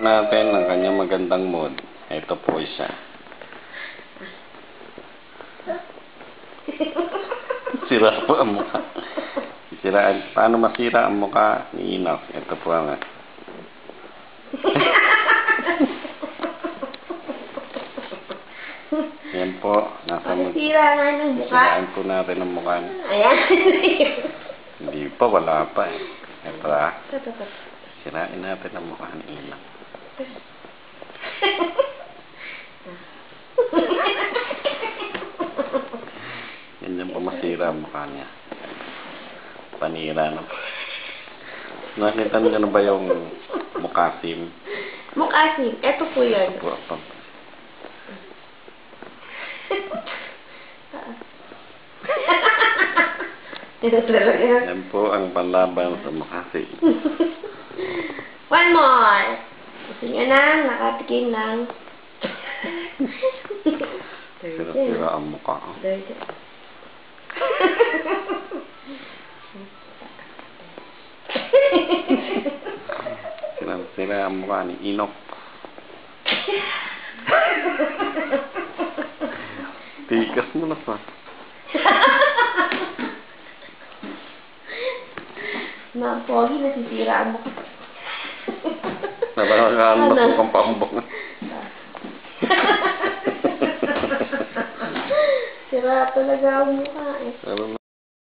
Natin ang kanyang magandang mood. Ito po siya. Sira po ang mukha. Siraan. Paano masira ang mukha ni Enoch? Ito po ang... Yan po. Nasa Sira nga ng mukha. Siraan po natin ang mukha niya. Ayan. Hindi pa. Wala pa eh. Ito ah. Ito. Sirain natin ang mukha ni Enoch. Yan po masira ang mukha niya. Panira na po. Nakita niyo na ba yung mukasim? Mukasim. Ito po yun. Ito po. Yan po ang panlaban sa mukasim. One more. Gusto nyo na, nakatikim ng... Sira-sira ang mukha. Sira ang mukha ni Enoch. Tigas mo na pa. Pogi, nasisira ang mukha. Nabangagaan mo kung pambong. Sira talaga ang mukha eh.